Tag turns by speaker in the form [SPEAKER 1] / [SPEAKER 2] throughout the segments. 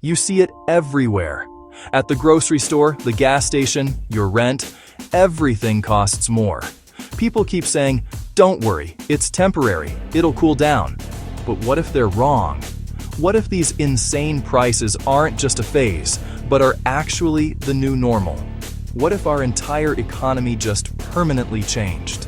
[SPEAKER 1] You see it everywhere. At the grocery store, the gas station, your rent, everything costs more. People keep saying, "Don't worry, it's temporary, it'll cool down." But what if they're wrong? What if these insane prices aren't just a phase, but are actually the new normal? What if our entire economy just permanently changed?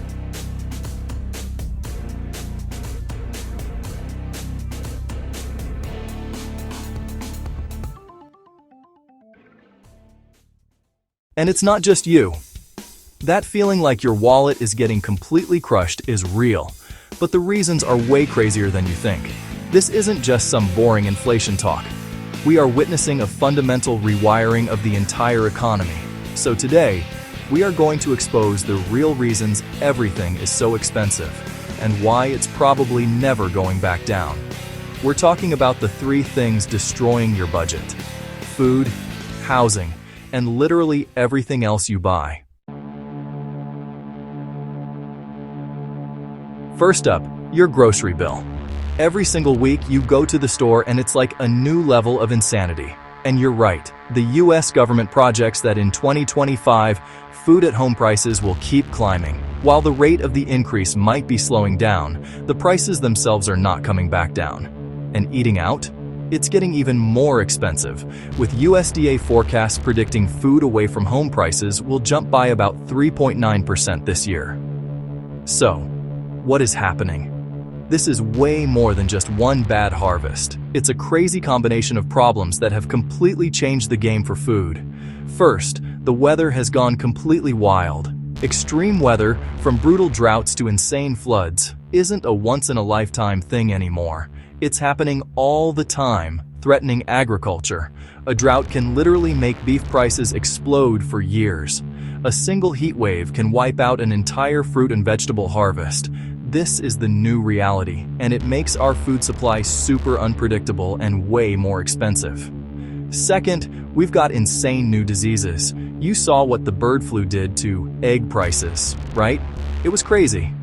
[SPEAKER 1] And it's not just you. That feeling like your wallet is getting completely crushed is real, but the reasons are way crazier than you think. This isn't just some boring inflation talk. We are witnessing a fundamental rewiring of the entire economy. So today, we are going to expose the real reasons everything is so expensive and why it's probably never going back down. We're talking about the three things destroying your budget: food, housing, and literally everything else you buy. First up, your grocery bill. Every single week you go to the store and it's like a new level of insanity. And you're right, the US government projects that in 2025, food at home prices will keep climbing. While the rate of the increase might be slowing down, the prices themselves are not coming back down. And eating out? It's getting even more expensive, with USDA forecasts predicting food away from home prices will jump by about 3.9% this year. So, what is happening? This is way more than just one bad harvest. It's a crazy combination of problems that have completely changed the game for food. First, the weather has gone completely wild. Extreme weather, from brutal droughts to insane floods, isn't a once-in-a-lifetime thing anymore. It's happening all the time, threatening agriculture. A drought can literally make beef prices explode for years. A single heat wave can wipe out an entire fruit and vegetable harvest. This is the new reality, and it makes our food supply super unpredictable and way more expensive. Second, we've got insane new diseases. You saw what the bird flu did to egg prices, right? It was crazy.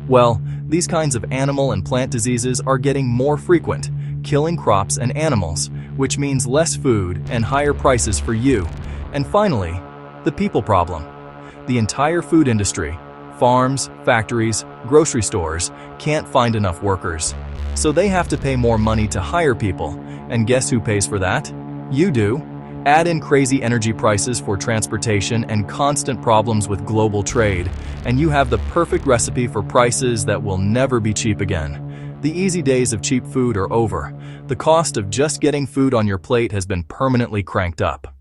[SPEAKER 1] Well, these kinds of animal and plant diseases are getting more frequent, killing crops and animals, which means less food and higher prices for you. And finally, the people problem. The entire food industry, farms, factories, grocery stores, can't find enough workers. So they have to pay more money to hire people. And guess who pays for that? You do. Add in crazy energy prices for transportation and constant problems with global trade, and you have the perfect recipe for prices that will never be cheap again. The easy days of cheap food are over. The cost of just getting food on your plate has been permanently cranked up.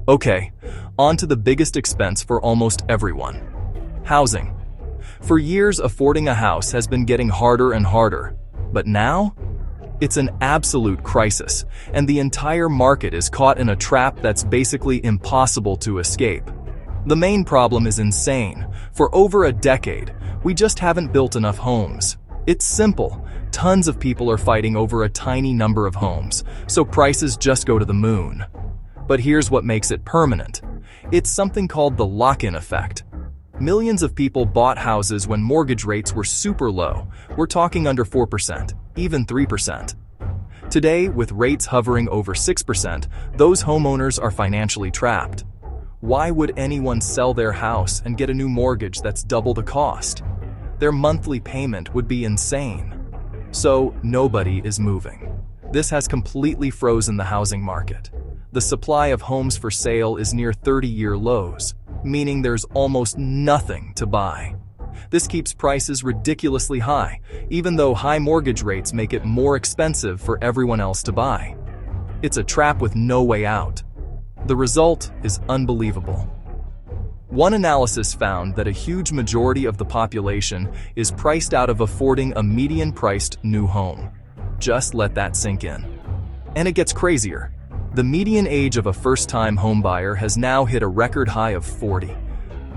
[SPEAKER 1] Okay, on to the biggest expense for almost everyone: housing. For years, affording a house has been getting harder and harder, but now, it's an absolute crisis, and the entire market is caught in a trap that's basically impossible to escape. The main problem is insane. For over a decade, we just haven't built enough homes. It's simple. Tons of people are fighting over a tiny number of homes, so prices just go to the moon. But here's what makes it permanent. It's something called the lock-in effect. Millions of people bought houses when mortgage rates were super low. We're talking under 4%, even 3%. Today, with rates hovering over 6%, those homeowners are financially trapped. Why would anyone sell their house and get a new mortgage that's double the cost? Their monthly payment would be insane. So, nobody is moving. This has completely frozen the housing market. The supply of homes for sale is near 30-year lows, meaning there's almost nothing to buy. This keeps prices ridiculously high, even though high mortgage rates make it more expensive for everyone else to buy. It's a trap with no way out. The result is unbelievable. One analysis found that a huge majority of the population is priced out of affording a median-priced new home. Just let that sink in. And it gets crazier. The median age of a first-time homebuyer has now hit a record high of 40.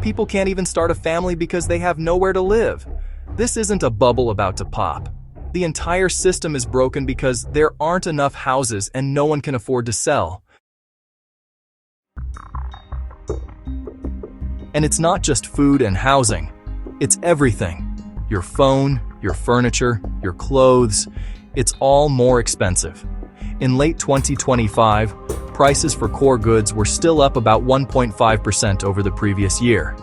[SPEAKER 1] People can't even start a family because they have nowhere to live. This isn't a bubble about to pop. The entire system is broken because there aren't enough houses and no one can afford to sell. And it's not just food and housing. It's everything. Your phone, your furniture, your clothes. It's all more expensive. In late 2025, prices for core goods were still up about 1.5% over the previous year.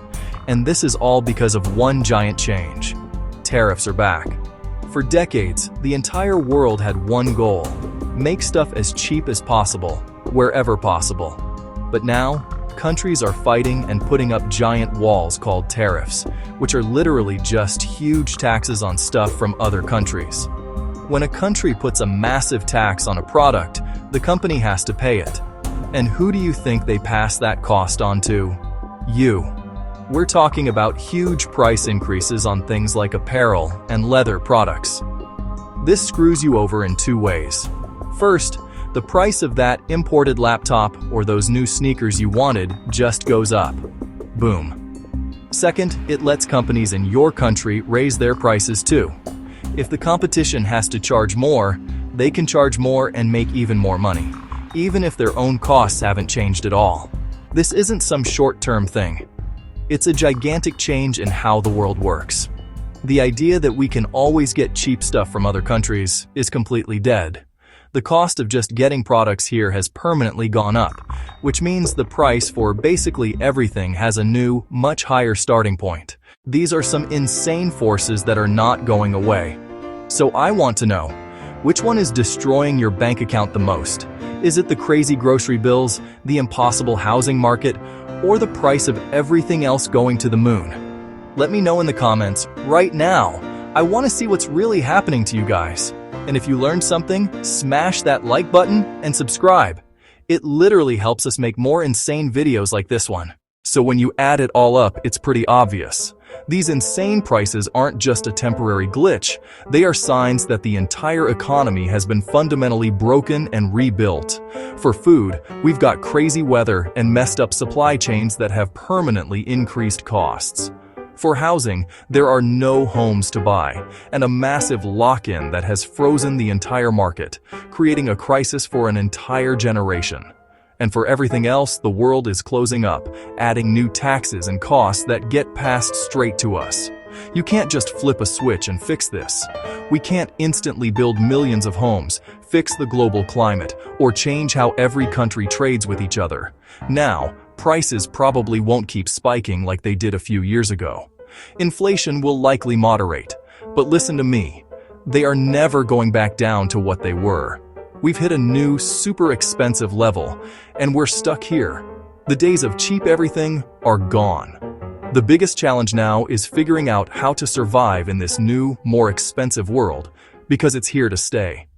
[SPEAKER 1] And this is all because of one giant change. Tariffs are back. For decades, the entire world had one goal: make stuff as cheap as possible, wherever possible. But now, countries are fighting and putting up giant walls called tariffs, which are literally just huge taxes on stuff from other countries. When a country puts a massive tax on a product, the company has to pay it. And who do you think they pass that cost on to? You. We're talking about huge price increases on things like apparel and leather products. This screws you over in two ways. First, the price of that imported laptop or those new sneakers you wanted just goes up. Boom. Second, it lets companies in your country raise their prices too. If the competition has to charge more, they can charge more and make even more money, even if their own costs haven't changed at all. This isn't some short-term thing. It's a gigantic change in how the world works. The idea that we can always get cheap stuff from other countries is completely dead. The cost of just getting products here has permanently gone up, which means the price for basically everything has a new, much higher starting point. These are some insane forces that are not going away. So I want to know, which one is destroying your bank account the most? Is it the crazy grocery bills, the impossible housing market, or the price of everything else going to the moon? Let me know in the comments right now. I want to see what's really happening to you guys. And if you learned something, smash that like button and subscribe. It literally helps us make more insane videos like this one. So when you add it all up, it's pretty obvious. These insane prices aren't just a temporary glitch. They are signs that the entire economy has been fundamentally broken and rebuilt. For food, we've got crazy weather and messed up supply chains that have permanently increased costs. For housing, there are no homes to buy, and a massive lock-in that has frozen the entire market, creating a crisis for an entire generation. And for everything else, the world is closing up, adding new taxes and costs that get passed straight to us. You can't just flip a switch and fix this. We can't instantly build millions of homes, fix the global climate, or change how every country trades with each other. Now, prices probably won't keep spiking like they did a few years ago. Inflation will likely moderate, but listen to me, they are never going back down to what they were. We've hit a new, super expensive level, and we're stuck here. The days of cheap everything are gone. The biggest challenge now is figuring out how to survive in this new, more expensive world, because it's here to stay.